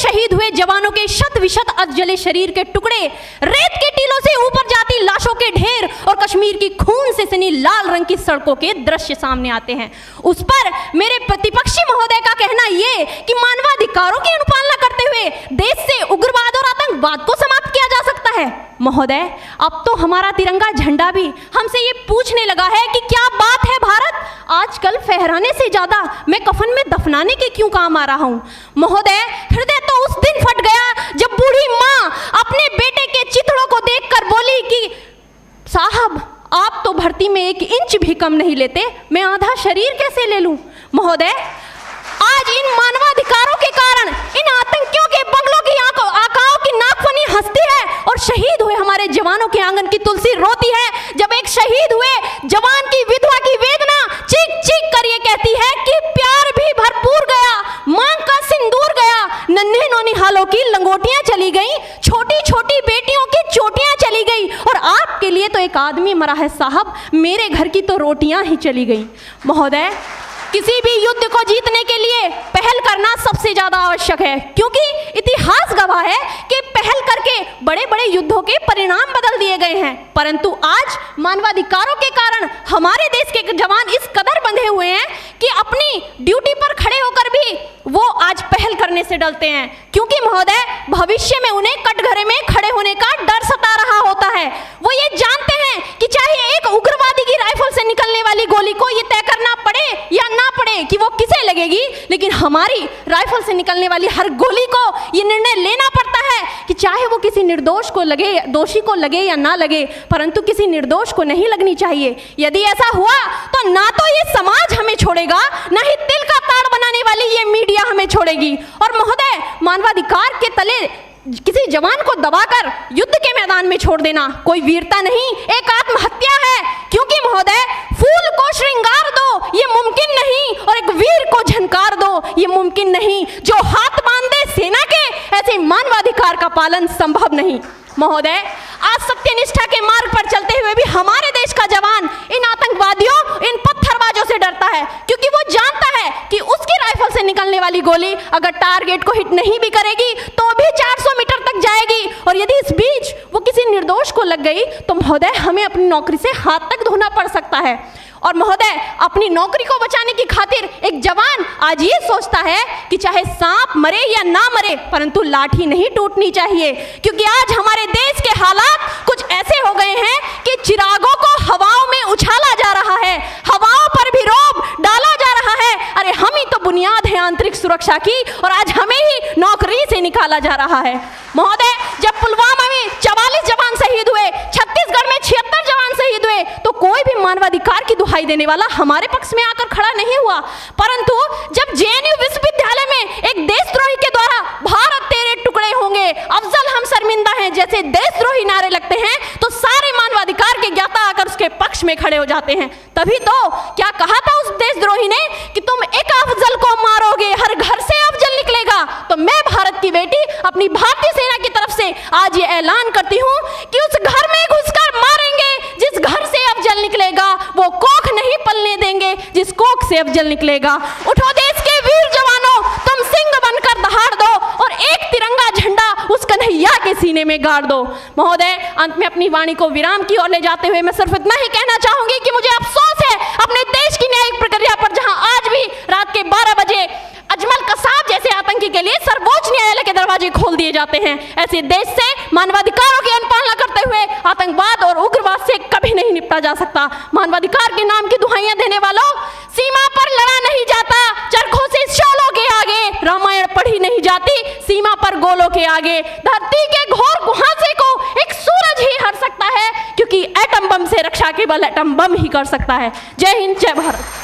शहीद हुए जवानों के शत विशत अधजले शरीर के टुकड़े, रेत के टीलों से ऊपर जाती लाशों के ढेर और कश्मीर की खून से सनी लाल रंग की सड़कों के दृश्य सामने आते हैं। उस पर मेरे प्रतिपक्षी महोदय का कहना ये कि मानवाधिकारों की अनुपालना करते हुए देश से उग्रवाद और आतंकवाद को समाप्त किया जा सकता है। महोदय, अब तो हमारा तिरंगा झंडा भी हमसे ये पूछने लगा है कि क्या बात है भारत, आजकल फहराने से ज्यादा मैं कफन में दफनाने के क्यों काम आ रहा हूं। महोदय, हृदय तो उस दिन फट गया जब बूढ़ी माँ अपने बेटे के चिथड़ों को देखकर बोली कि साहब, आप तो भर्ती में 1 इंच भी कम नहीं लेते, मैं आधा शरीर कैसे ले लूं। महोदय, आज इन मानवाधिकारों के कारण इन आतंकियों के बंगलों की आकाओं की नाकफनी हंसती है और शहीद हुए हमारे जवानों के आंगन की तुलसी रोती है। जब एक शहीद हुए जवान की विधवा की वेदना चीख चीख कर ये कहती है कि प्यार भी भरपूर गया, मांग का सिंदूर गया, नन्हे नौनिहालों की लंगोटियां चली गई, छोटी छोटी बेटियों की चोटियां चली गई और आपके लिए तो एक आदमी मरा है साहब, मेरे घर की तो रोटियां ही चली गई। महोदय, किसी भी युद्ध को जीतने के लिए पहल करना सबसे ज्यादा आवश्यक है, क्योंकि इतिहास गवाह है कि पहल करके बड़े बड़े युद्धों के परिणाम बदल दिए गए हैं। परंतु आज मानवाधिकारों के कारण हमारे देश के जवान इस कदर बंधे हुए हैं कि अपनी ड्यूटी पर खड़े होकर भी वो आज पहल करने से डरते हैं, क्योंकि महोदय भविष्य में उन्हें कटघरे में खड़े होने का डर सता रहा होता है। वो ये जानते हैं कि चाहे एक उग्रवादी की राइफल से निकलने वाली गोली को ये तय करना पड़े या ना पड़े कि वो किसे लगेगी, लेकिन हमारी राइफल से निकलने वाली हर गोली को ये निर्णय लेना पड़ता है कि चाहे वो किसी निर्दोष को लगे, दोषी को लगे या ना लगे, परंतु किसी निर्दोष को नहीं लगनी चाहिए। यदि ऐसा हुआ तो ना तो ये समाज हमें छोड़ेगा, ना ही तिल का ताड़ बनाने वाली ये मीडिया हमें छोड़ेगी। और महोदय, मानवाधिकार के तले किसी जवान को दबाकर युद्ध के मैदान में छोड़ देना कोई वीरता नहीं, एक आत्महत्या है। क्योंकि महोदय, फूल को श्रृंगार दो ये मुमकिन नहीं और एक वीर को झनकार दो ये मुमकिन नहीं। जो हाथ बांधे सेना के, ऐसे मानवाधिकार का पालन संभव नहीं। महोदय, आज सत्यनिष्ठा के मार्ग पर चलते हुए भी हमारे देश का जवान इन आतंकवादियों, इन पत्थरबाजों से डरता है, क्योंकि वो जानता है कि उसकी राइफल से निकलने वाली गोली अगर टारगेट को हिट नहीं भी करेगी तो भी 400 मीटर तक जाएगी, और यदि इस बीच वो किसी निर्दोष को लग गई तो महोदय हमें अपनी नौकरी से हाथ तक धोना पड़ सकता है। और महोदय, अपनी नौकरी को बचाने की खातिर एक जवान आज ये सोचता है कि चाहे सांप मरे या ना मरे, परंतु लाठी नहीं टूटनी चाहिए, क्योंकि आज हमारे देश के हालात कुछ ऐसे हो गए हैं कि चिरागों को हवाओं में उछाला जा रहा है, हवाओं पर भी रोब डाला जा रहा है। अरे हम ही तो बुनियाद है आंतरिक सुरक्षा की, और आज हमें ही नौकरी से निकाला जा रहा है। महोदय, जब पुलवामा में 44 जवान शहीद हुए, छत्तीसगढ़ में 76 जवान शहीद हुए, तो कोई भी मानवाधिकार की दुहाई देने वाला हमारे पक्ष में आकर खड़ा नहीं हुआ। परंतु जब जेएनयू विश्वविद्यालय में एक देशद्रोही के द्वारा भारत तेरे टुकड़े होंगे, अफजल हम शर्मिंदा हैं जैसे देशद्रोही नारे लगते हैं, तो सारे मानवाधिकार के ज्ञाता आकर उसके पक्ष में खड़े हो जाते हैं। तभी तो क्या कहा था उस देशद्रोही ने कि तुम एक अफजल को मारोगे, हर घर से अफजल निकलेगा। तो मैं भारत की बेटी अपनी भारतीय सेना की तरफ से आज ये ऐलान करती हूँ कि उस घर में घुसकर मारेंगे जिस घर से अफजल निकलेगा, वो कोख नहीं पलने देंगे जिस कोख से अफजल निकलेगा। उठो देश के वीर जवानों, तुम सिंह बनकर दहाड़ दो और एक तिरंगा झंडा उस कन्हैया के सीने में गाड़ दो। महोदय, अंत में अपनी वाणी को विराम की ओर ले जाते हुए मैं सिर्फ इतना ही कहना चाहूंगी कि मुझे अफसोस है अपने देश की न्यायिक प्रक्रिया पर, जहां आज भी रात के 12 बजे अजमल कसाब जैसे आतंकी के लिए सर्वोच्च न्यायालय के दरवाजे खोल दिए जाते हैं। ऐसे देश से मानवाधिकारों की अनुपालना करते हुए आतंकवाद और उग्रवाद से कभी नहीं निपटा जा सकता। मानवाधिकार के नाम की दुहाइयां देने वालों, सीमा पर लड़ा नहीं जाता चरखों से शोलों के आगे, रामायण पढ़ी नहीं जाती सीमा पर गोलों के आगे। धरती के घोर कुहासे को एक सूरज ही हर सकता है, क्योंकि एटम बम से रक्षा केवल एटम बम ही कर सकता है। जय हिंद, जय भारत।